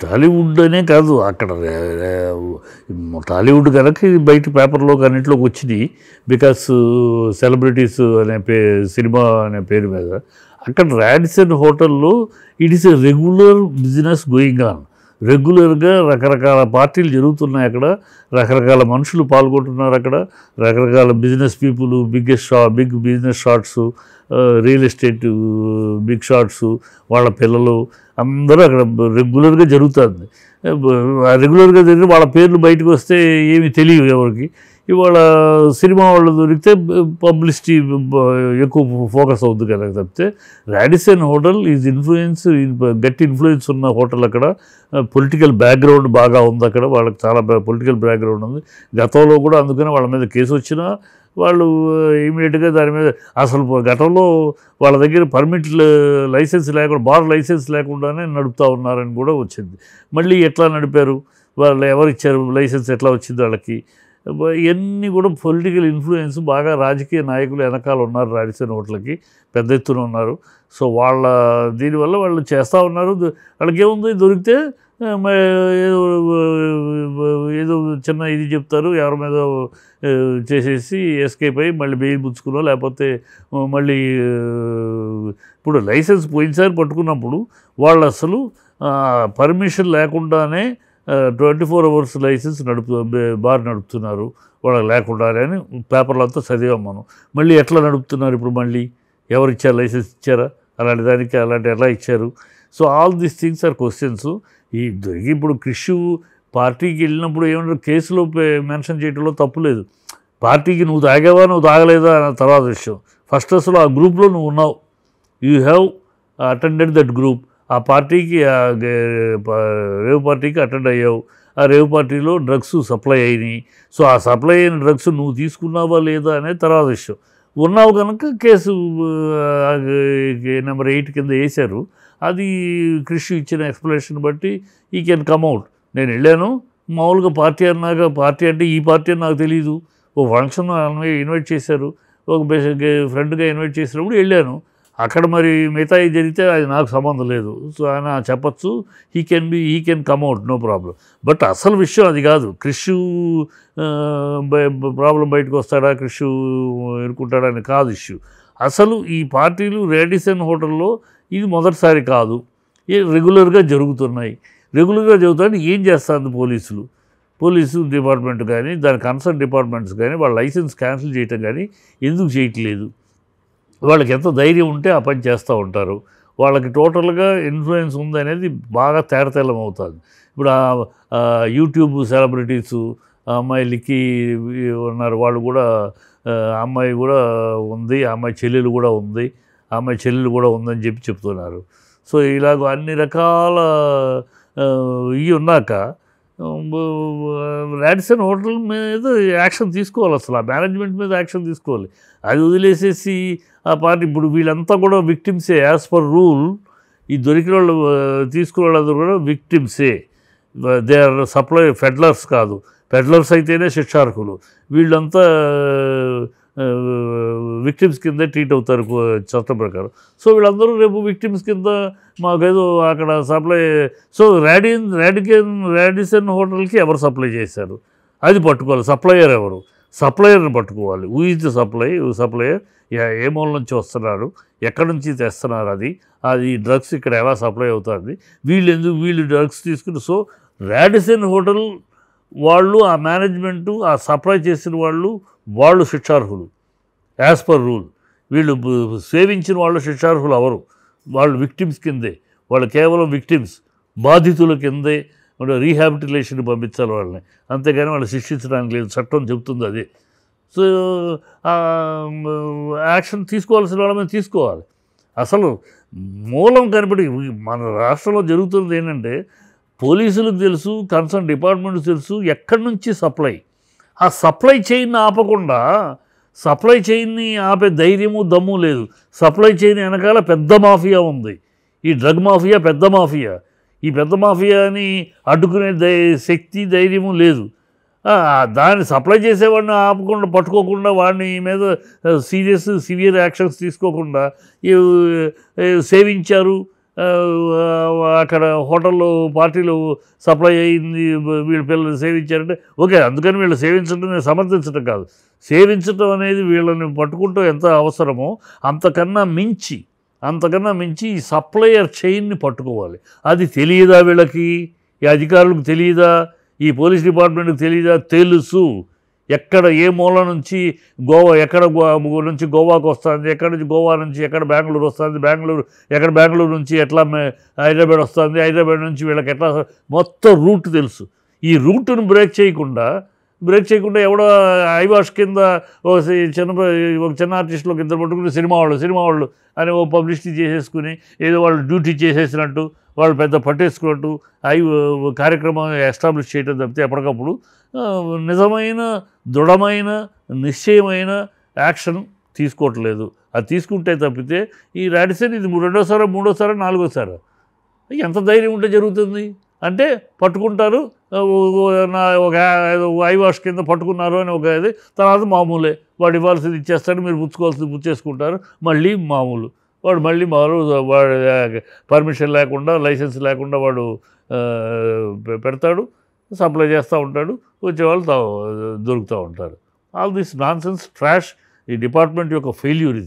టాలీవుడ్ అనే కాదు అక్కడ టాలీవుడ్ కనుక ఇది బయట పేపర్లోకి అన్నింటిలోకి వచ్చినాయి. బికాస్ సెలబ్రిటీస్ అనే సినిమా అనే పేరు మీద అక్కడ రాడిసన్ హోటల్లో it is a regular business going on. రెగ్యులర్గా రకరకాల పార్టీలు జరుగుతున్నాయి అక్కడ, రకరకాల మనుషులు పాల్గొంటున్నారు అక్కడ, రకరకాల business people, big business shots, real estate big shots, వాళ్ళ పిల్లలు అందరూ అక్కడ రెగ్యులర్గా జరుగుతుంది. రెగ్యులర్గా జరిగిన వాళ్ళ పేర్లు బయటకు వస్తే ఏమీ తెలియవు ఎవరికి. ఇవాళ సినిమా వాళ్ళు దొరికితే పబ్లిసిటీ ఎక్కువ ఫోకస్ అవుతుంది కదా తప్పితే రాడిసన్ హోటల్ ఈజ్ గట్టి ఇన్ఫ్లుయెన్స్ ఉన్న హోటల్. అక్కడ పొలిటికల్ బ్యాక్గ్రౌండ్ బాగా ఉంది, అక్కడ వాళ్ళకి చాలా పొలిటికల్ బ్యాక్గ్రౌండ్ ఉంది. గతంలో కూడా అందుకని వాళ్ళ మీద కేసు వచ్చినా వాళ్ళు ఇమీడియట్గా దాని మీద అసలు గతంలో వాళ్ళ దగ్గర లైసెన్స్ లేకుండా, బార్ లైసెన్స్ లేకుండానే నడుపుతూ ఉన్నారని కూడా వచ్చింది. మళ్ళీ ఎట్లా నడిపారు, వాళ్ళు ఎవరు ఇచ్చారు లైసెన్స్, ఎట్లా వచ్చింది వాళ్ళకి, ఇవన్నీ కూడా పొలిటికల్ ఇన్ఫ్లుయెన్స్ బాగా రాజకీయ నాయకులు వెనకాల ఉన్నారు రాడిసన్ హోటల్కి, పెద్ద ఎత్తున ఉన్నారు. సో దీనివల్ల వాళ్ళు చేస్తూ ఉన్నారు. వాళ్ళకి ఏముంది, దొరికితే ఏదో చిన్న ఇది చెప్తారు, ఎవరి మీద చేసేసి ఎస్కేప్ అయ్యి మళ్ళీ బెయిల్ పుచ్చుకున్నా, లేకపోతే మళ్ళీ ఇప్పుడు లైసెన్స్ పోయినసారి పట్టుకున్నప్పుడు వాళ్ళు అసలు పర్మిషన్ లేకుండానే 24 hours లైసెన్స్ బార్ నడుపుతున్నారు వాళ్ళకి లేకుండానే అని పేపర్లో అంతా చదివాం మనం. మళ్ళీ ఎట్లా నడుపుతున్నారు ఇప్పుడు, మళ్ళీ ఎవరు ఇచ్చారు, లైసెన్స్ ఇచ్చారా, అలాంటి దానికి అలాంటి ఎలా ఇచ్చారు. So all these things are questions. ఇప్పుడు క్రిష్ పార్టీకి వెళ్ళినప్పుడు ఏమంటారు, కేసులో మెన్షన్ చేయడంలో తప్పు లేదు. పార్టీకి నువ్వు తాగావా నువ్వు తాగలేదా అన్న తర్వాత విషయం. ఫస్ట్ అసలు ఆ గ్రూప్లో నువ్వు ఉన్నావు, you have attended that group. ఆ పార్టీకి, రేవ్ పార్టీకి అటెండ్ అయ్యావు, ఆ రేవ్ పార్టీలో డ్రగ్స్ సప్లై అయినాయి. సో ఆ సప్లై అయిన డ్రగ్స్ నువ్వు తీసుకున్నావా లేదా అనేది తర్వాత విషయం. ఉన్నావు కనుక కేసు నెంబర్ 8 కింద వేశారు. అది క్రిష్ ఇచ్చిన ఎక్స్ప్లెనేషన్ బట్టి ఈ కెన్ కమ్అవుట్. నేను వెళ్ళాను, మామూలుగా పార్టీ అన్నాక, పార్టీ అంటే ఈ పార్టీ అని నాకు తెలియదు, ఓ ఫంక్షన్ ఇన్వైట్ చేశారు, ఒక ఫ్రెండ్గా ఇన్వైట్ చేసినప్పుడు వెళ్ళాను. అక్కడ మరి మిగతా జరిగితే అది నాకు సంబంధం లేదు. సో ఆయన చెప్పచ్చు, he can come out, no problem. But అసలు విషయం అది కాదు. క్రిష్ ప్రాబ్లం బయటకు వస్తాడా, క్రిష్ ఎదుర్కొంటాడా అని కాదు ఇష్యూ. అసలు ఈ పార్టీలు రాడిసన్ హోటల్లో ఇది మొదటిసారి కాదు, రెగ్యులర్గా జరుగుతున్నాయి. రెగ్యులర్గా జరుగుతాయని ఏం చేస్తుంది పోలీసు డిపార్ట్మెంట్ కానీ, దాని కన్సర్న్ డిపార్ట్మెంట్స్ కానీ వాళ్ళ లైసెన్స్ క్యాన్సిల్ చేయటం కానీ ఎందుకు చేయట్లేదు? వాళ్ళకి ఎంత ధైర్యం ఉంటే ఆ పని చేస్తూ ఉంటారు. వాళ్ళకి టోటల్గా ఇన్ఫ్లుయెన్స్ ఉందనేది బాగా తేటతెల్లం అవుతుంది. ఇప్పుడు యూట్యూబ్ సెలబ్రిటీసు, అమ్మాయి లిక్కీ ఉన్నారు, వాళ్ళు కూడా, అమ్మాయి కూడా ఉంది, అమ్మాయి చెల్లెలు కూడా ఉంది, అమ్మాయి చెల్లెలు కూడా ఉందని చెప్తున్నారు. సో ఇలాగ అన్ని రకాల ఇవి ఉన్నాక రాడిసన్ హోటల్ మీద యాక్షన్ తీసుకోవాలి, అసలు ఆ మేనేజ్మెంట్ మీద యాక్షన్ తీసుకోవాలి. అది వదిలేసేసి ఆ పార్టీ, ఇప్పుడు వీళ్ళంతా కూడా విక్టిమ్సే యాజ్ పర్ రూల్. ఈ దొరికిన వాళ్ళు తీసుకునే వాళ్ళందరూ కూడా విక్టిమ్సే, దే ఆర్ ఫెడ్లర్స్ కాదు. ఫెడ్లర్స్ అయితేనే శిక్షార్హులు, వీళ్ళంతా విక్టిమ్స్ కింద ట్రీట్ అవుతారు చట్టం ప్రకారం. సో వీళ్ళందరూ రేపు విక్టిమ్స్ కింద మాకేదో అక్కడ సప్లై. సో రాడిసన్ హోటల్కి ఎవరు సప్లై చేశారు అది పట్టుకోవాలి. సప్లయర్ ఎవరు, సప్లయర్ని పట్టుకోవాలి. హూ ఈజ్ ద సప్లయర్, ఏ మూల నుంచి వస్తున్నారు, ఎక్కడి నుంచి తెస్తున్నారు, అది డ్రగ్స్ ఇక్కడ ఎలా సప్లై అవుతుంది, వీళ్ళు డ్రగ్స్ తీసుకుని. సో రాడిసన్ హోటల్ వాళ్ళు, ఆ మేనేజ్మెంటు, ఆ సప్లై చేసిన వాళ్ళు శిక్షార్హులు యాజ్ పర్ రూల్. వీళ్ళు సేవించిన వాళ్ళు శిక్షార్హులు అవరు, వాళ్ళు విక్టిమ్స్ కిందే. వాళ్ళు కేవలం విక్టిమ్స్, బాధితుల కిందే రీహాబిలిటేషన్ పంపించాలి వాళ్ళని, అంతేగాని వాళ్ళు శిక్షించడానికి లేదు. చట్టం చెబుతుంది అదే. సో యాక్షన్ తీసుకోవాల్సిన వాళ్ళ మీద తీసుకోవాలి. అసలు మూలం కనిపెట్టి మన రాష్ట్రంలో జరుగుతుంది ఏంటంటే, పోలీసులకు తెలుసు, కన్సర్న్ డిపార్ట్మెంట్కి తెలుసు ఎక్కడి నుంచి సప్లై. ఆ సప్లై చైన్ని ఆపకుండా, సప్లై చైన్ని ఆపే ధైర్యము దమ్ము లేదు. సప్లై చైన్ వెనకాల పెద్ద మాఫియా ఉంది, ఈ డ్రగ్ మాఫియా పెద్ద మాఫియా. ఈ పెద్ద మాఫియాని అడ్డుకునే శక్తి ధైర్యము లేదు. దాన్ని సప్లై చేసేవాడిని ఆపకుండా, పట్టుకోకుండా, వాడిని మీద సివియర్ యాక్షన్స్ తీసుకోకుండా సేవించారు, అక్కడ హోటల్లో పార్టీలు సప్లై అయింది, వీళ్ళ పిల్లల్ని సేవించారంటే ఓకే, అందుకని వీళ్ళు సేవించడం నేను సమర్థించడం కాదు. సేవించడం అనేది వీళ్ళని పట్టుకుంటూ ఎంత అవసరమో అంతకన్నా మించి ఈ సప్లయర్ చైన్ని పట్టుకోవాలి. అది తెలియదా వీళ్ళకి? ఈ అధికారులకు తెలియదా? ఈ పోలీస్ డిపార్ట్మెంట్కి తెలియదా? తెలుసు. ఎక్కడ ఏ మూల నుంచి ఎక్కడ నుంచి గోవాకు వస్తుంది, ఎక్కడ నుంచి గోవా నుంచి ఎక్కడ బెంగళూరు వస్తుంది, బెంగళూరు నుంచి ఎట్లా హైదరాబాద్ వస్తుంది, హైదరాబాద్ నుంచి వీళ్ళకి ఎట్లా మొత్తం రూట్ తెలుసు. ఈ రూట్ను బ్రేక్ చేయకుండా ఎవడో ఐవాష్ కింద ఒక చిన్న ఆర్టిస్టులు ఇద్దరు పట్టుకుని సినిమా వాళ్ళు అని ఓ పబ్లిసిటీ చేసేసుకుని ఏదో వాళ్ళు డ్యూటీ చేసేసినట్టు వాళ్ళు పెద్ద పట్టేసుకున్నట్టు కార్యక్రమం ఎస్టాబ్లిష్ చేయడం తప్పితే ఎప్పటికప్పుడు నిజమైన దృఢమైన నిశ్చయమైన యాక్షన్ తీసుకోవట్లేదు. అది తీసుకుంటే తప్పితే ఈ రాడిసన్ ఇది రెండోసారి, మూడోసారి, నాలుగోసారి ఎంత ధైర్యం ఉంటే జరుగుతుంది అంటే పట్టుకుంటారు, ఒక ఐవాష్ కింద పట్టుకున్నారు అని ఒక ఇది, తర్వాత మామూలే వాడు ఇవ్వాల్సింది ఇచ్చేస్తాడు, మీరు పుచ్చుకోవాల్సింది పుచ్చేసుకుంటారు, మళ్ళీ మామూలు వాడు వాడు పర్మిషన్ లేకుండా లైసెన్స్ లేకుండా వాడు పెడతాడు, సప్లై చేస్తూ ఉంటాడు, వచ్చేవాళ్ళు దొరుకుతూ ఉంటారు. ఆల్ దిస్ నాన్సెన్స్ ట్రాష్ ఈ డిపార్ట్మెంట్ యొక్క ఫెయిల్యూర్ ఇది.